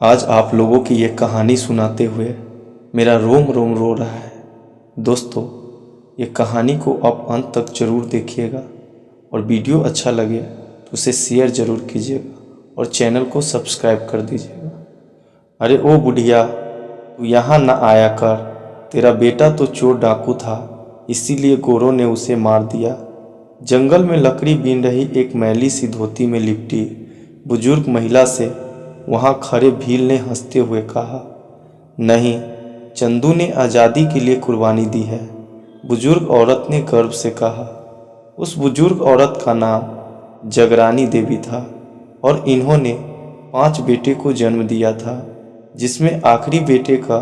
आज आप लोगों की ये कहानी सुनाते हुए मेरा रोम रोम रो रहा है। दोस्तों, ये कहानी को आप अंत तक ज़रूर देखिएगा और वीडियो अच्छा लगे तो उसे शेयर ज़रूर कीजिएगा और चैनल को सब्सक्राइब कर दीजिएगा। अरे ओ बुढ़िया, तू यहाँ ना आया कर, तेरा बेटा तो चोर डाकू था, इसीलिए गोरों ने उसे मार दिया। जंगल में लकड़ी बीन रही एक मैली सी धोती में लिपटी बुजुर्ग महिला से वहाँ खड़े भील ने हंसते हुए कहा, नहीं, चंदू ने आज़ादी के लिए कुर्बानी दी है। बुजुर्ग औरत ने गर्व से कहा। उस बुजुर्ग औरत का नाम जगरानी देवी था और इन्होंने 5 बेटे को जन्म दिया था, जिसमें आखिरी बेटे का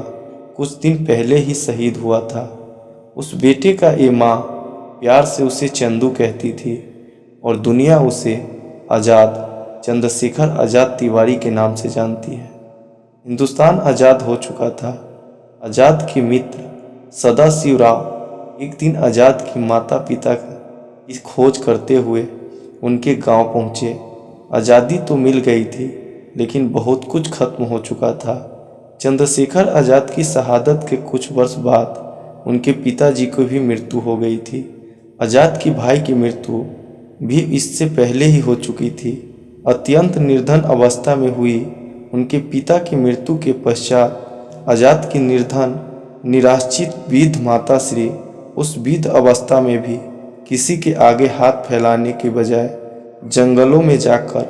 कुछ दिन पहले ही शहीद हुआ था। उस बेटे का ये माँ प्यार से उसे चंदू कहती थी और दुनिया उसे आज़ाद चंद्रशेखर आज़ाद तिवारी के नाम से जानती है। हिंदुस्तान आज़ाद हो चुका था। आज़ाद के मित्र सदाशिवराव एक दिन आज़ाद की माता पिता की खोज करते हुए उनके गांव पहुंचे। आज़ादी तो मिल गई थी, लेकिन बहुत कुछ खत्म हो चुका था। चंद्रशेखर आज़ाद की शहादत के कुछ वर्ष बाद उनके पिताजी को भी मृत्यु हो गई थी। आज़ाद की भाई की मृत्यु भी इससे पहले ही हो चुकी थी। अत्यंत निर्धन अवस्था में हुई उनके पिता की मृत्यु के पश्चात आज़ाद की निर्धन निराश्रित वृद्ध माता श्री उस वृद्ध अवस्था में भी किसी के आगे हाथ फैलाने के बजाय जंगलों में जाकर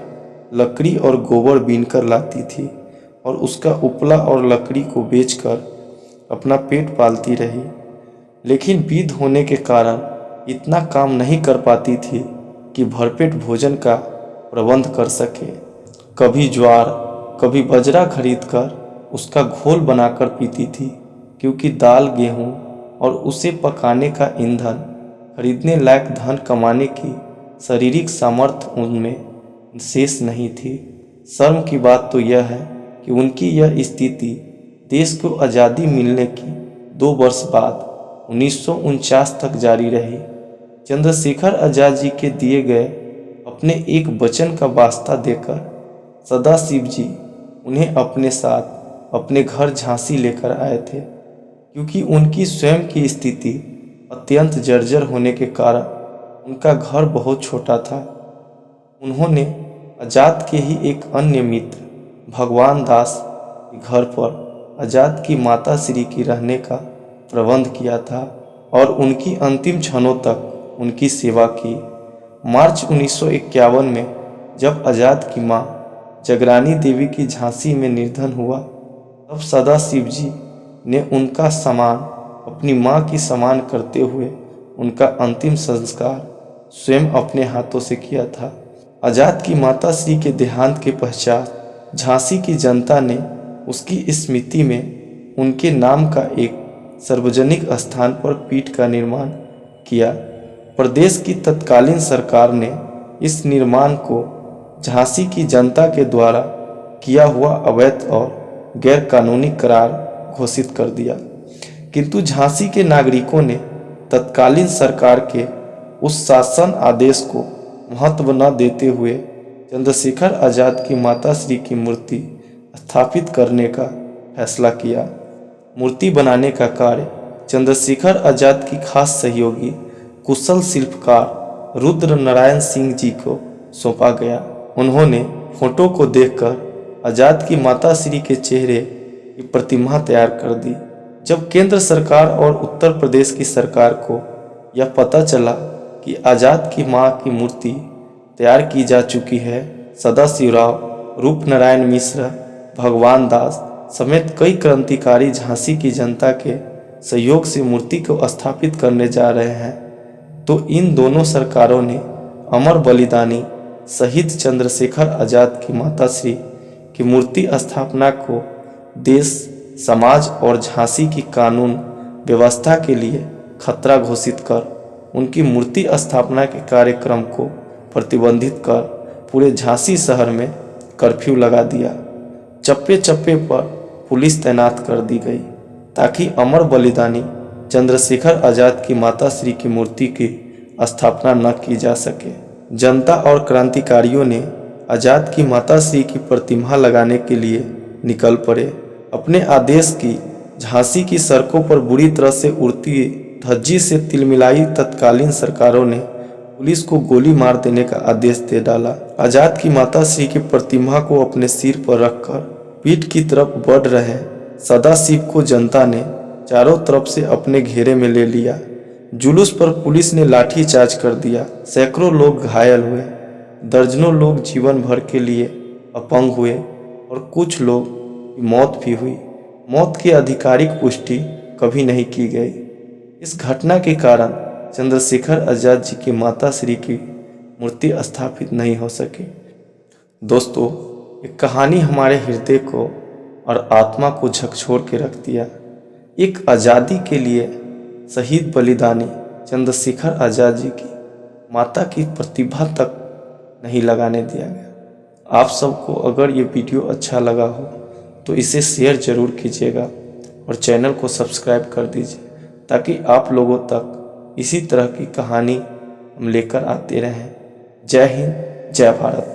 लकड़ी और गोबर बीनकर लाती थी और उसका उपला और लकड़ी को बेचकर अपना पेट पालती रही। लेकिन वृद्ध होने के कारण इतना काम नहीं कर पाती थी कि भरपेट भोजन का प्रबंध कर सके। कभी ज्वार कभी बजरा खरीदकर उसका घोल बनाकर पीती थी, क्योंकि दाल गेहूं और उसे पकाने का ईंधन खरीदने लायक धन कमाने की शारीरिक सामर्थ्य उनमें शेष नहीं थी। शर्म की बात तो यह है कि उनकी यह स्थिति देश को आज़ादी मिलने की 2 वर्ष बाद 1949 तक जारी रही। चंद्रशेखर आज़ाद जी के दिए गए अपने एक वचन का वास्ता देकर सदाशिव जी उन्हें अपने साथ अपने घर झांसी लेकर आए थे, क्योंकि उनकी स्वयं की स्थिति अत्यंत जर्जर होने के कारण उनका घर बहुत छोटा था। उन्होंने आज़ाद के ही एक अन्य मित्र भगवान दास के घर पर आज़ाद की माता श्री की रहने का प्रबंध किया था और उनकी अंतिम क्षणों तक उनकी सेवा की। मार्च 1951 में जब आज़ाद की मां जगरानी देवी की झांसी में निर्धन हुआ, तब सदाशिव जी ने उनका सम्मान अपनी मां की समान करते हुए उनका अंतिम संस्कार स्वयं अपने हाथों से किया था। आज़ाद की माता श्री के देहांत के पश्चात झांसी की जनता ने उसकी स्मृति में उनके नाम का एक सार्वजनिक स्थान पर पीठ का निर्माण किया। प्रदेश की तत्कालीन सरकार ने इस निर्माण को झांसी की जनता के द्वारा किया हुआ अवैध और गैरकानूनी करार घोषित कर दिया, किंतु झांसी के नागरिकों ने तत्कालीन सरकार के उस शासन आदेश को महत्व न देते हुए चंद्रशेखर आज़ाद की माता श्री की मूर्ति स्थापित करने का फैसला किया। मूर्ति बनाने का कार्य चंद्रशेखर आज़ाद की खास सहयोगी कुशल शिल्पकार रुद्र नारायण सिंह जी को सौंपा गया। उन्होंने फोटो को देखकर आज़ाद की माता श्री के चेहरे की प्रतिमा तैयार कर दी। जब केंद्र सरकार और उत्तर प्रदेश की सरकार को यह पता चला कि आज़ाद की मां की मूर्ति तैयार की जा चुकी है, सदाशिवराव, रूपनारायण मिश्र, भगवान दास समेत कई क्रांतिकारी झांसी की जनता के सहयोग से मूर्ति को स्थापित करने जा रहे हैं, तो इन दोनों सरकारों ने अमर बलिदानी शहीद चंद्रशेखर आज़ाद की माता श्री की मूर्ति स्थापना को देश, समाज और झांसी की कानून व्यवस्था के लिए खतरा घोषित कर उनकी मूर्ति स्थापना के कार्यक्रम को प्रतिबंधित कर पूरे झांसी शहर में कर्फ्यू लगा दिया। चप्पे चप्पे पर पुलिस तैनात कर दी गई, ताकि अमर बलिदानी चंद्रशेखर आज़ाद की माता श्री की मूर्ति की स्थापना न की जा सके। जनता और क्रांतिकारियों ने आज़ाद की माता श्री की प्रतिमा लगाने के लिए निकल पड़े। अपने आदेश की झांसी की सड़कों पर बुरी तरह से उड़ती धज्जी से तिलमिलाई तत्कालीन सरकारों ने पुलिस को गोली मार देने का आदेश दे डाला। आजाद की माताश्री की प्रतिमा को अपने सिर पर रखकर पीठ की तरफ बढ़ रहे सदाशिव को जनता ने चारों तरफ से अपने घेरे में ले लिया। जुलूस पर पुलिस ने लाठीचार्ज कर दिया। सैकड़ों लोग घायल हुए, दर्जनों लोग जीवन भर के लिए अपंग हुए और कुछ लोग की मौत भी हुई। मौत की आधिकारिक पुष्टि कभी नहीं की गई। इस घटना के कारण चंद्रशेखर आजाद जी की माताश्री की मूर्ति स्थापित नहीं हो सकी। दोस्तों, एक कहानी हमारे हृदय को और आत्मा को झकझोर के रख दिया। एक आज़ादी के लिए शहीद बलिदानी चंद्रशेखर आजाद जी की माता की प्रतिभा तक नहीं लगाने दिया गया। आप सबको अगर ये वीडियो अच्छा लगा हो तो इसे शेयर जरूर कीजिएगा और चैनल को सब्सक्राइब कर दीजिए ताकि आप लोगों तक इसी तरह की कहानी हम लेकर आते रहें। जय हिंद, जय भारत।